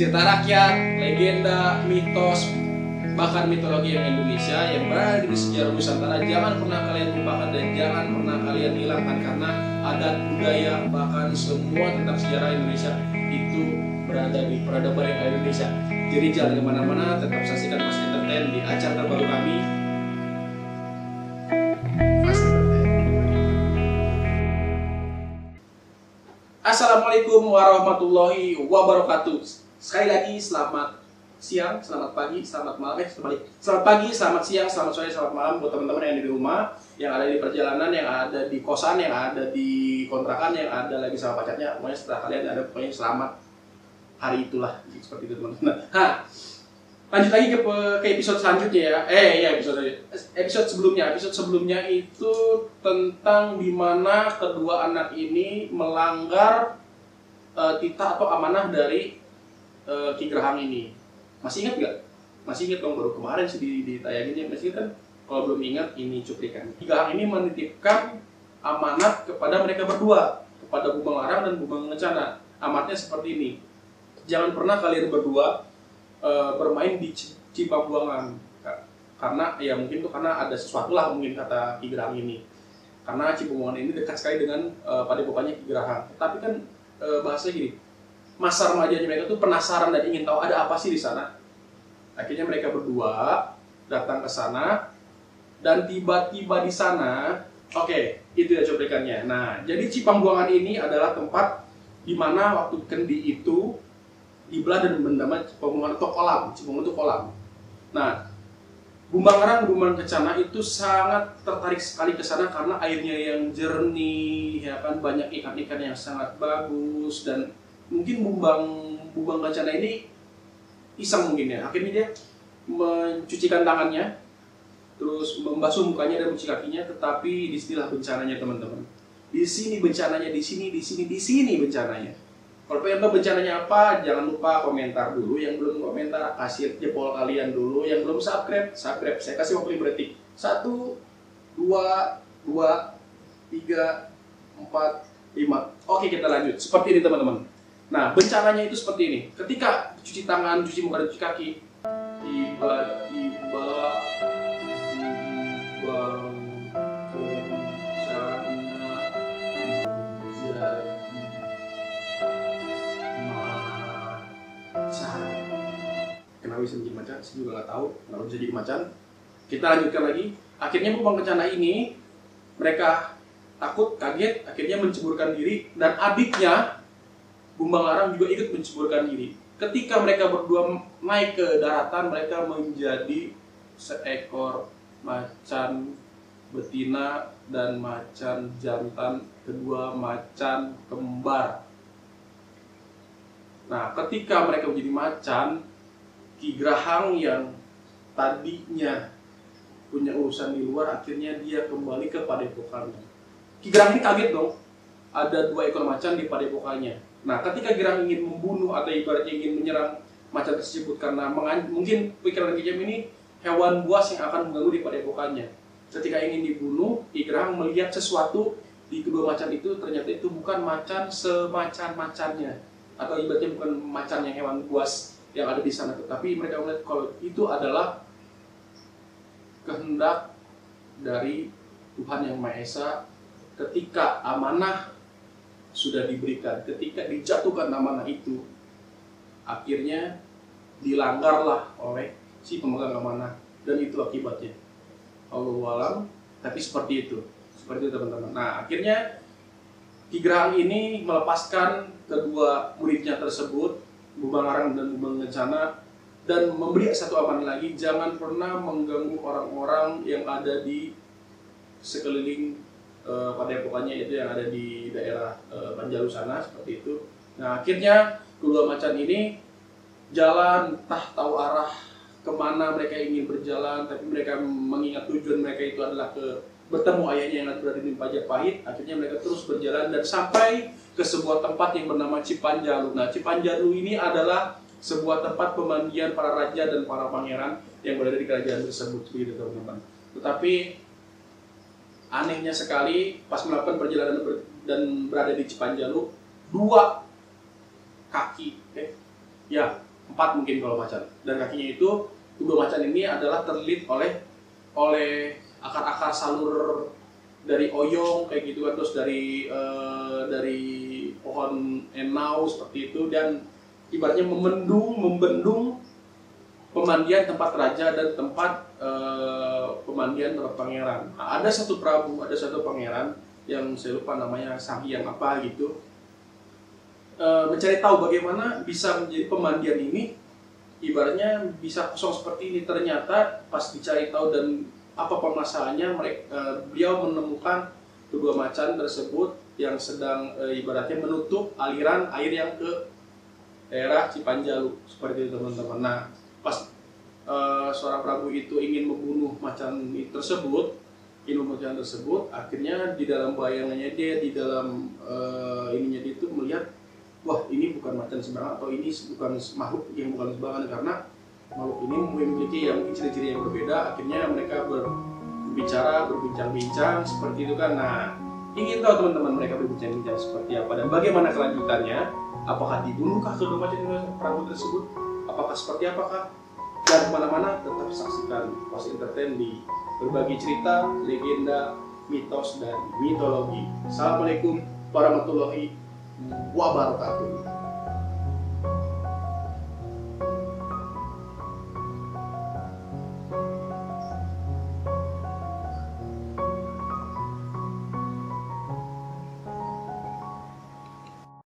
cerita rakyat, legenda, mitos, bahkan mitologi yang Indonesia yang berada di sejarah Nusantara jangan pernah kalian lupakan dan jangan pernah kalian hilangkan, karena adat, budaya, bahkan semua tentang sejarah Indonesia itu berada di peradaban yang ada di Indonesia. Jadi jangan kemana-mana, tetap saksikan Mas Entertain di acara terbaru kami, Mas Entertain. Assalamualaikum warahmatullahi wabarakatuh. Sekali lagi selamat siang, selamat pagi, selamat malam, selamat pagi, selamat siang, selamat sore, selamat malam buat teman-teman yang ada di rumah, yang ada di perjalanan, yang ada di kosan, yang ada di kontrakan, yang ada lagi sama pacarnya. Pokoknya setelah kalian ada, pokoknya selamat hari itulah, seperti itu teman-teman. Nah, lanjut lagi ke episode selanjutnya ya. Episode sebelumnya itu tentang dimana kedua anak ini melanggar titah atau amanah dari Ki Grahang ini. Masih ingat nggak? Masih ingat dong, baru kemarin sih ditayanginnya. Masih ingat kan? Kalau belum ingat, ini cuplikan. Ki Grahang ini menitipkan amanat kepada mereka berdua, kepada Bumang Larang dan Bumang Ngencana. Amanatnya seperti ini: jangan pernah kalian berdua bermain di Cipambuangan, karena ya mungkin tuh karena ada sesuatu lah, mungkin kata Ki Grahang ini. Karena Cipambuangan ini dekat sekali dengan padepokannya Ki Grahang. Tapi kan bahasanya gini, masa remajanya mereka tuh penasaran dan ingin tahu ada apa sih di sana. Akhirnya mereka berdua datang ke sana dan tiba-tiba di sana, oke, itu ya cuplikannya. Nah, jadi Cipambuangan ini adalah tempat di mana waktu Kendi itu dibelah dan bernama Cipambuangan atau kolam. Cipambuangan itu kolam. Nah, Bumang Larang, Bumang Kencana itu sangat tertarik sekali ke sana karena airnya yang jernih, ya kan, banyak ikan-ikan yang sangat bagus, dan mungkin Bumang Kencana ini iseng mungkin ya. Akhirnya dia mencucikan tangannya, terus membasuh mukanya dan mencuci kakinya, tetapi disinilah bencananya teman-teman. Di sini bencananya, di sini bencananya. Kalau pengen tahu bencananya apa, jangan lupa komentar dulu. Yang belum komentar, kasih jempol kalian dulu. Yang belum subscribe. Saya kasih waktu 5 detik. 1, 2, 3, 4, 5. Oke, kita lanjut. Seperti ini teman-teman. Nah, bencananya itu seperti ini. Ketika cuci tangan, cuci muka, dan cuci kaki, tiba-tiba kenapa bisa menjadi macan? Saya juga nggak tahu kenapa bisa jadi macan. Kita lanjutkan lagi. Akhirnya Bumang Kencana ini, mereka takut, kaget, akhirnya menceburkan diri, dan adiknya Bumang Larang juga ikut menceburkan diri. Ketika mereka berdua naik ke daratan, mereka menjadi seekor macan betina dan macan jantan, kedua macan kembar. Nah, ketika mereka menjadi macan, Ki Grahang yang tadinya punya urusan di luar, akhirnya dia kembali ke padepokannya. Ki Grahang ini kaget dong, ada 2 ekor macan di padepokannya. Nah, ketika Ki Grahang ingin membunuh atau ibaratnya ingin menyerang macan tersebut, karena mungkin pikiran Ki Grahang ini hewan buas yang akan mengganggu di padepokannya. Ketika ingin dibunuh, Ki Grahang melihat sesuatu di kedua macan itu, ternyata itu bukan macan semacan-macannya, atau ibaratnya bukan macan yang hewan buas yang ada di sana, tetapi mereka melihat kalau itu adalah kehendak dari Tuhan Yang Maha Esa. Ketika amanah sudah diberikan, ketika dijatuhkan amanah itu, akhirnya dilanggarlah oleh si pemegang amanah, dan itu akibatnya. Allahu a'lam, tapi seperti itu teman-teman. Nah, akhirnya Ki Grahang ini melepaskan kedua muridnya tersebut, Bumang Larang dan Bumang Ngencana, dan memberi satu amanah lagi: jangan pernah mengganggu orang-orang yang ada di sekeliling padepokannya, itu yang ada di daerah Banjalu sana, seperti itu. Nah, akhirnya kedua macan ini jalan, entah tahu arah kemana mereka ingin berjalan, tapi mereka mengingat tujuan mereka itu adalah bertemu ayahnya yang berada di Majapahit. Akhirnya mereka terus berjalan dan sampai ke sebuah tempat yang bernama Cipanjalu. Nah, Cipanjalu ini adalah sebuah tempat pemandian para raja dan para pangeran yang berada di kerajaan tersebut, begitu teman-teman. Tetapi anehnya sekali, pas melakukan perjalanan dan berada di Cipanjalu, 2 kaki, 4 mungkin kalau macan. Dan kakinya itu kedua macan ini adalah terlilit oleh akar-akar salur dari oyong kayak gitu kan, terus dari pohon enau seperti itu, dan ibaratnya membendung pemandian tempat raja dan tempat pemandian tempat pangeran. Nah, ada satu pangeran yang saya lupa namanya, Sanghyang apa gitu, mencari tahu bagaimana bisa menjadi pemandian ini ibaratnya bisa kosong seperti ini. Ternyata pas dicari tahu dan apa permasalahannya, beliau menemukan kedua macan tersebut yang sedang ibaratnya menutup aliran air yang ke daerah Cipanjalu seperti itu teman-teman. Nah, pas seorang prabu itu ingin membunuh macan tersebut, akhirnya di dalam bayangannya dia, di dalam ininya dia itu melihat, wah ini bukan macan sembarangan, atau ini bukan makhluk yang bukan sembarangan, karena makhluk ini memiliki yang ciri-ciri yang berbeda. Akhirnya mereka berbincang-bincang seperti itu kan. Nah, ingin tahu teman-teman mereka berbincang-bincang seperti apa dan bagaimana kelanjutannya, apakah dibunuhkah kedua macan prabu tersebut, apakah seperti apakah, dan kemana-mana tetap saksikan Pos Entertain di berbagi cerita, legenda, mitos, dan mitologi. Assalamualaikum warahmatullahi wabarakatuh.